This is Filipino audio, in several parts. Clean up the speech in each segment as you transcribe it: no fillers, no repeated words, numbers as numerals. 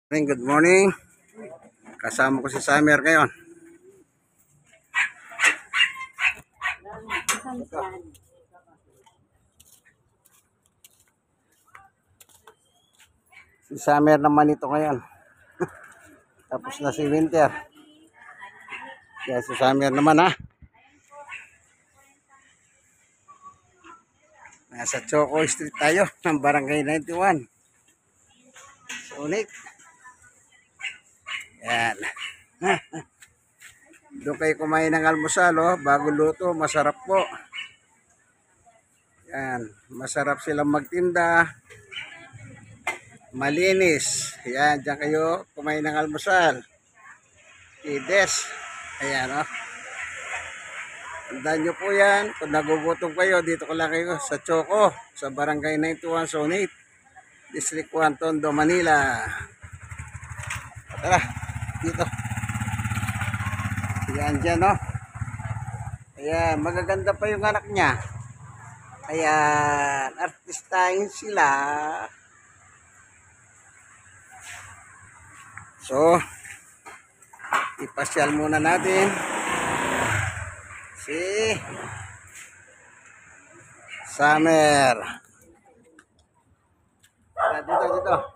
Good morning. Kasama ko si Summer ngayon. Si Summer naman ito ngayon. Tapos na si Winter. Kaya si Summer naman ha. Nasa Choco Street tayo ng Barangay 91. Sunik. Yan. Doon kayo kumain ng almusal, oh. Bago luto, masarap po. Yan. Masarap silang magtinda. Malinis. Yan. Diyan kayo kumain ng almusal. Ides. Ayan, oh. Tandaan nyo po yan. Kung nagugutom kayo, dito ko lang kayo sa Choco. Sa Barangay 91, Zone 8. District 1, Tondo, Manila. Tara. Dito. Ayan dyan, no? Ayan, magaganda pa yung anak niya. Ayan, artistahin sila. So, ipasyal muna natin si Summer. Dito.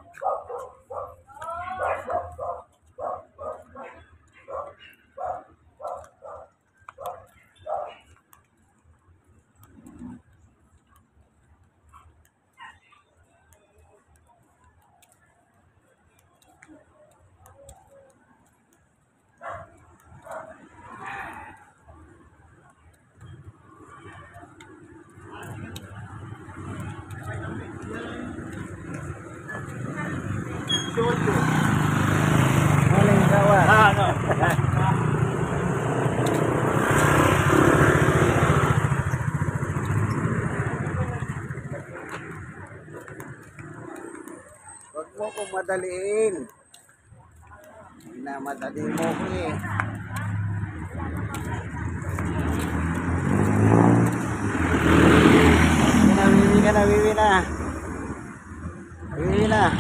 Morning, kawan. Ano? Huwag mo kong madaliin. Minamadali mo ko eh. Wiwi na. Wiwi na.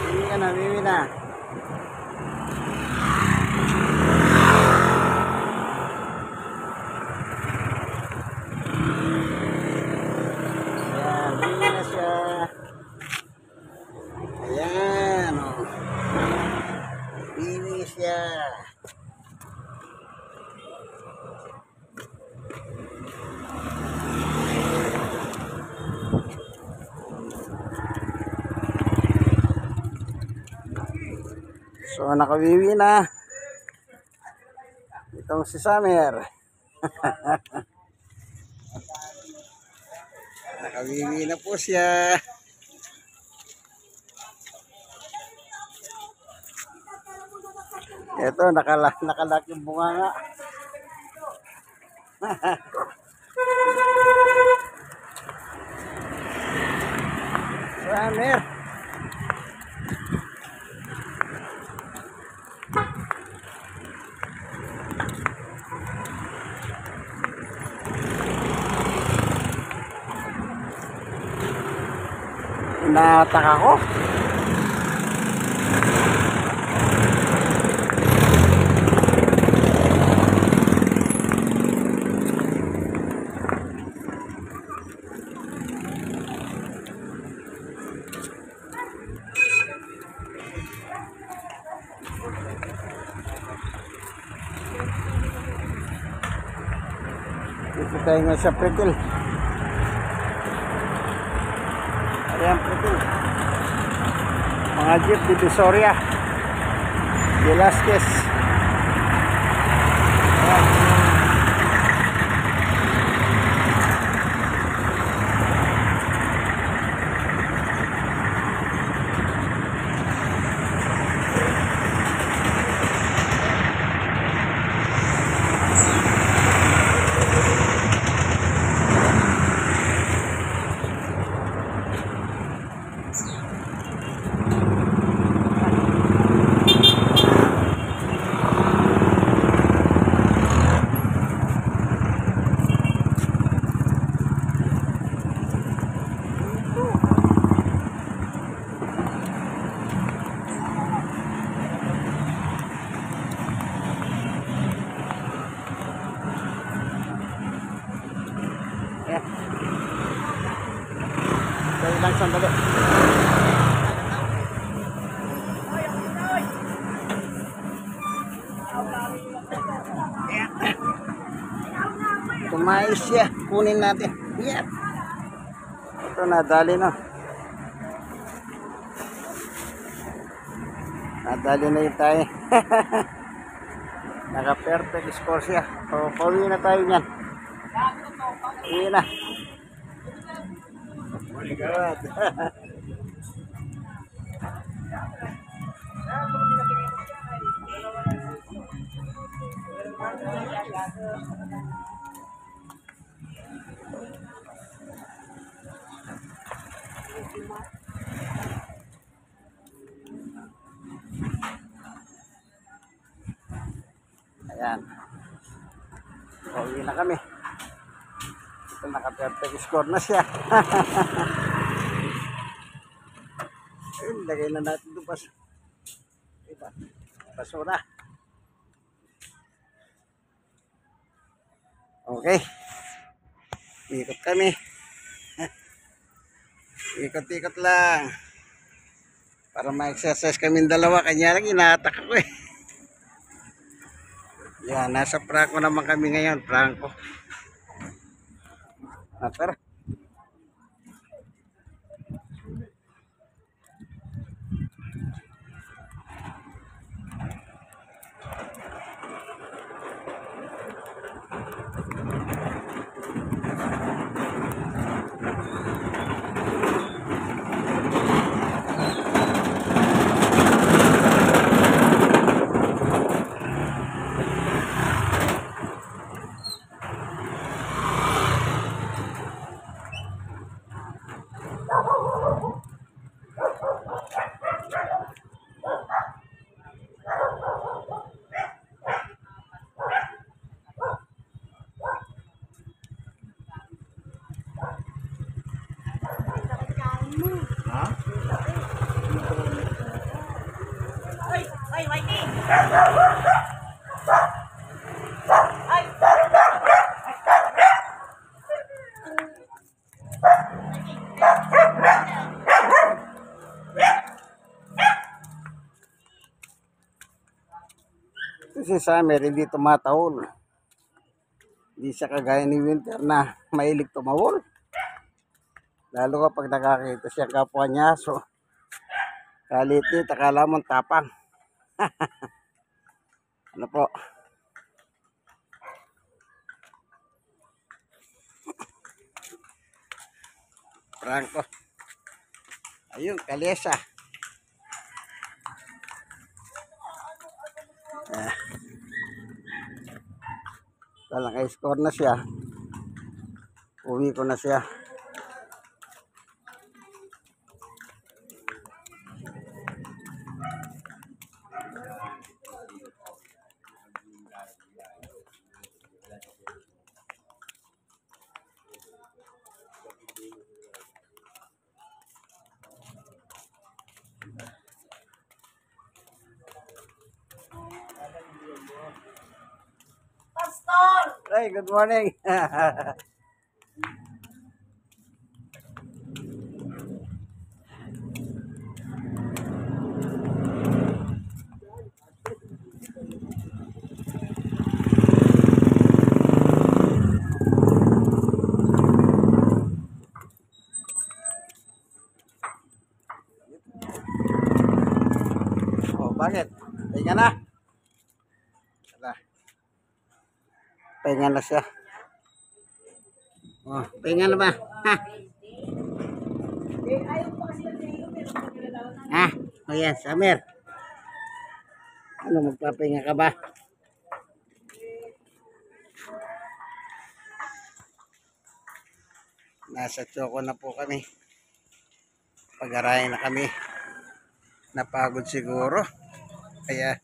Ayan, wiwi na siya. Ayan, oh. Wiwi siya. So, nakawiwi na. Itong si Summer. Nakawiwi na po siya. Ito, nakalaki yung bunga nga. Summer. Nataka ko. Dito tayo nga sa Pretil. Ayan, Pretil. Mga jeep di Visoria, Velasquez. sandali. Tumayos siya. Kunin natin. Yan. Ito, nadali na. Nadali na yung tayo. Naka-perfect score siya. So, pauwi na tayo niyan. Uwi na. Oh my God. Ayan. Pauwi na kami. Ito, naka-perfect score na siya. Ayun, lagay na natin ito diba? Basura. Okay. Ikot kami. Ikot-ikot lang. Para ma-exercise kami dalawa. Kanya lang inaatak ako eh. Yan, nasa Franco naman kami ngayon. Franco. Tara. Si Summer hindi tumatahol. Hindi siya kagaya ni Winter na mahilig tumahol. Lalo kapag nakakita siya kapwa niya. So, kalitit, akala mong tapang. Ano po? Franco. Ayun, kalesa. Naka-score na siya. Uwi ko na siya. Hey, good morning. Oh, bakit? Pahinga na. Pahinga na siya. Oh, pahinga na ba? Ha? Ha? Oh yan, Summer. Ano, magpapahinga ka ba? Nasa Choco na po kami. Pag-arayan na kami. Napagod siguro. Kaya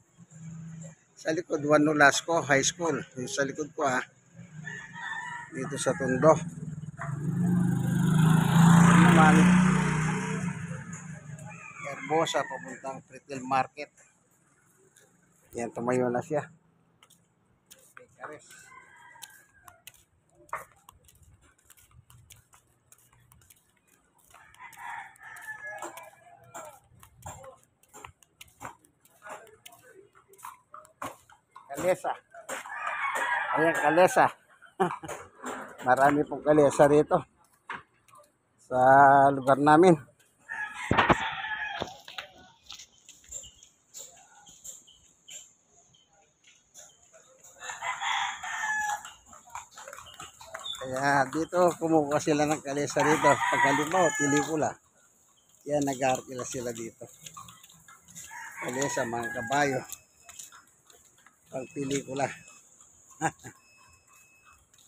sa likod, Juan Nolasco High School. Yung sa likod ko dito sa Tondo. Naman, Herbosa, papuntang Pretil Market. Yan, tumayo na siya. Pekares. kalesa. Ayan, kalesa. Marami pong kalesa rito sa lugar namin. Kaya dito kumukuha sila ng kalesa rito. Pagkalimbaw, pelikula. Yan, nag-aarkila sila dito. Kalesa, mga kabayo. Pag pelikula.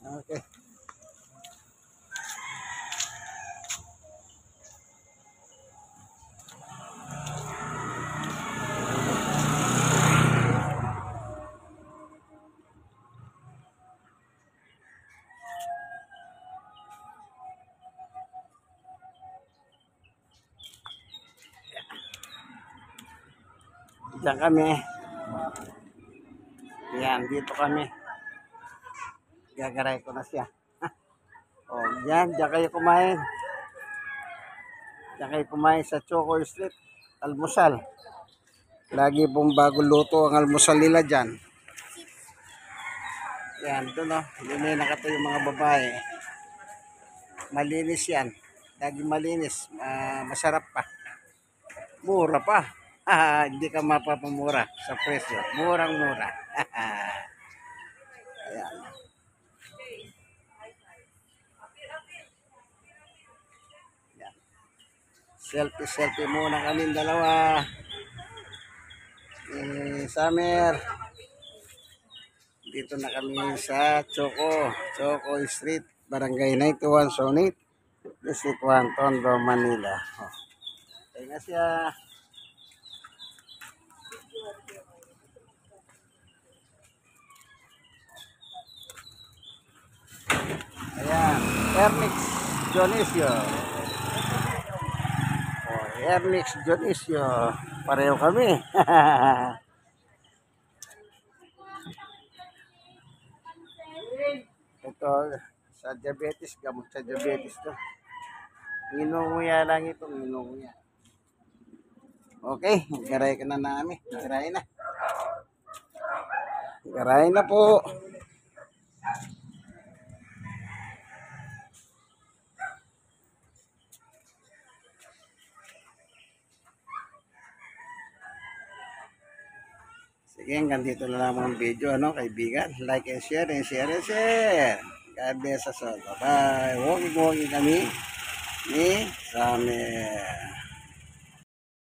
Okay. Diyan kami. Yan, dito kami. Gagaray ko na siya. O, yan, diyan kayo kumain. Diyan kayo kumain sa Choco Street. Almusal. Lagi pong bago luto ang almusal nila dyan. Yan, doon o. Yun na nakatayo yung mga babae. Malinis yan. Lagi malinis. Masarap pa. Mura pa. Hindi ka mapapamura sa presyo. Murang-mura. Ayan. Ayan. Selfie muna kami dalawa. Summer. Dito na kami sa Choco Street, Barangay 91, Zone 8, District 1, Tondo, Manila. Oh. Kaya nga siya. Ayan, Ernix Dionisio. Oh, Ernix Dionisio. Pareho kami. Ito, sa diabetes, gamot sa diabetes to. Inunguya lang ito, inunguya. Okay, garay ka na namin. Garay na. Garay na po. Sige, hanggang dito na lang ang video, ano, kaibigan. Like and share and share and share. God bless us all. Bye-bye. Walking kami ni Summer.